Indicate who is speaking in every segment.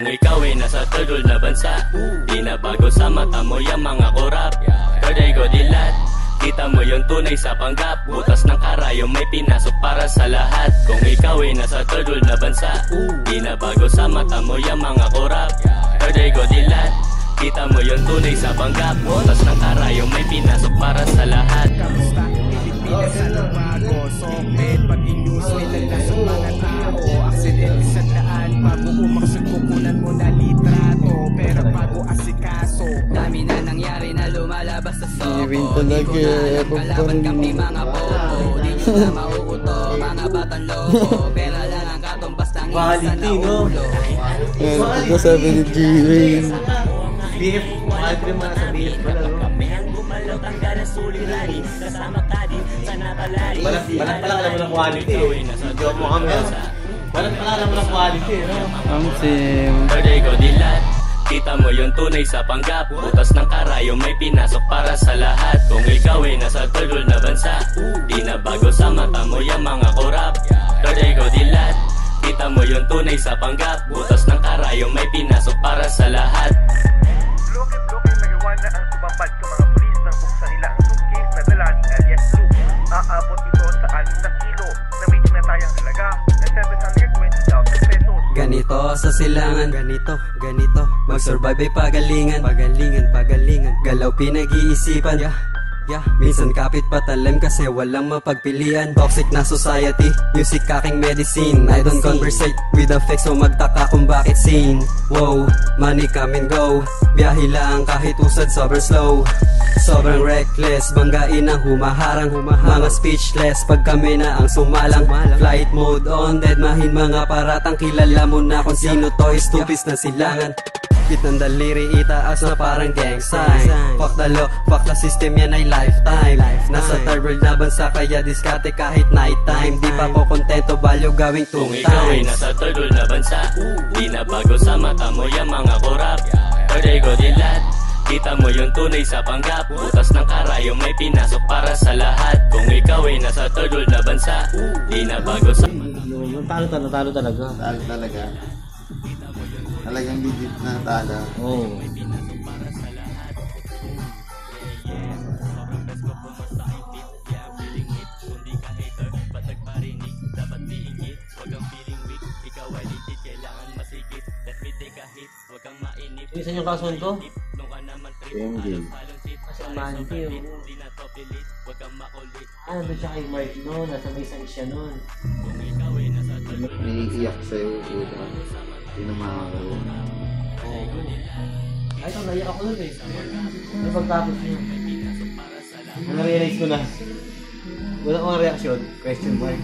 Speaker 1: Kung ikaw ay nasa third world na bansa, di na bago sa mata mo yung mga korap. Third eye ko dilat, kita mo yung tunay sa panggap. Butas ng karayo may pinasok para sa lahat. Kung ikaw ay nasa third world na bansa, di na bago sa mata mo yung mga korap. Third eye ko dilat, kita mo yung tunay sa panggap. Butas ng karayo may pinasok para sa lahat.
Speaker 2: Kamusta? Pilipinas anong bago? Sokmed, pati news may lalasang mga tao. Aksidente sa daan, bago umaksyon kukunan mo na litrato. Pero bago asikaso,
Speaker 3: dami na nangyari na lumalabas sa soko.
Speaker 4: Giving talaga,
Speaker 3: di ko na alam kalaban kami mga popo. Di nyo na mauuto, mga batang loko. Pera lang ang katumbas ng isa na ulo.
Speaker 4: Ito sabi ni G-Wayne.
Speaker 5: BF, mahal ko rin mga sa BF pala, no? Balat pala alam mo ng quality, eh. Hindi mo kami, balat pala alam mo ng quality, no?
Speaker 4: Ang sim.
Speaker 1: Third eye ko dilat, kita mo yung tunay sa panggap. Butas ng karayo may pinasok para sa lahat. Kung ikaw ay nasa third world na bansa, di na bago sa mata mo yung mga korap. Third eye ko dilat, kita mo yung tunay sa panggap. Butas ng karayo may pinasok para sa lahat.
Speaker 6: Bloke-bloke nagawa na ang sumapad sa mga pulis nang buksan nila ang suitcase na dala ni alias Luke. Aabot ito sa 6 na kilo na may tinatayang halaga na 720,000 pesos.
Speaker 3: Ganito sa silangan, ganito mag-survive ay pagalingan. Galaw pinag-iisipan, minsan kapit patalim kasi walang mapagpilian. Toxic na society, music aking medicine. I don't conversate with the facts, so magtaka kung bakit scene. Wow, money come and go, biyahe lang kahit usad sobrang slow. Sobrang reckless, banggain ang humaharang. Mga speechless pag kami na ang sumalang. Flight mode on, deadmahin mga paratang. Kilala mo na kung sino to, stupid na silangan. Bit ng daliri, itaas na parang gang sign. Fuck the law, fuck the system, yan ay lifetime. Nasa third world na bansa, kaya diskarte kahit night time. Di pa ko kontento, value gawing 2 times.
Speaker 1: Kung ikaw ay nasa third world na bansa, di na bago sa mata mo yung mga korap. Third eye ko dilat, kita mo yung tunay sa panggap. Butas ng karayo may pinasok para sa lahat. Kung ikaw ay nasa third world na bansa, di na bago sa mata.
Speaker 5: Talo talaga.
Speaker 4: Talo talaga. Talagang legit na talo.
Speaker 5: Oo. Isa yung kason ko?
Speaker 4: MJ.
Speaker 5: Kasi amante yun. Ano ba siya kay Mark noon? Nasa may isang siya noon.
Speaker 4: Naiiyak sa'yo. Tinumaka ko.
Speaker 5: Ay, ito, naiyak ako nun eh. Ano pagtapos niya? Na-realize ko na. Wala akong reaksyon. Question mark.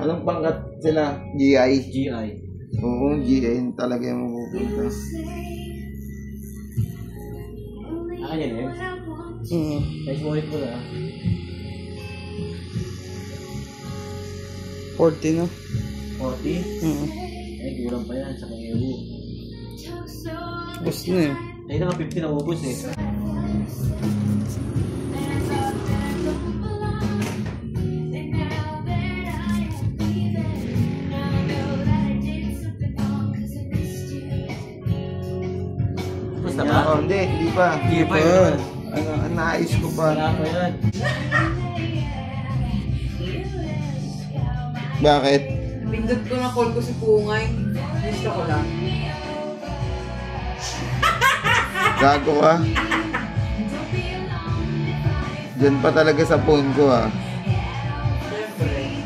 Speaker 4: Anong pangkat sila? GI?
Speaker 5: GI.
Speaker 4: Oo, GI talaga yung mapupunta.
Speaker 5: Akin yan eh. Guys, mohit ko na.
Speaker 4: 40 no?
Speaker 5: 40? Ay, kulang pa yan sa kang-ewo.
Speaker 4: Gusto na eh.
Speaker 5: Ay, naka 50 na ubos eh. Basta ba?
Speaker 4: Hindi pa.
Speaker 5: Hindi pa yun.
Speaker 4: Ano, ang nais ko pa.
Speaker 5: Wala pa yan.
Speaker 4: Bakit?
Speaker 7: Pindot ko na call ko si Pungay. Gusto ko lang.
Speaker 4: Gago ka. Diyan pa talaga sa phone ko ha.
Speaker 7: Siyempre.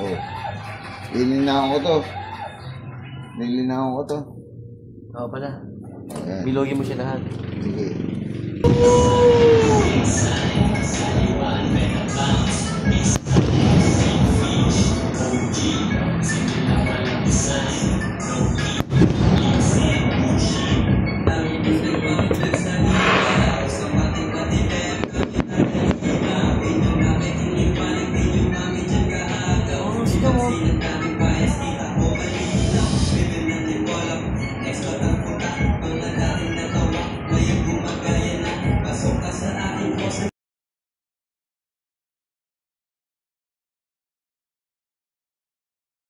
Speaker 4: Oh. Nilinawan ko to. Nilinawan ko to.
Speaker 5: Oo pala.
Speaker 4: Ayan.
Speaker 5: Bilogin mo siya lahat.
Speaker 4: Sige.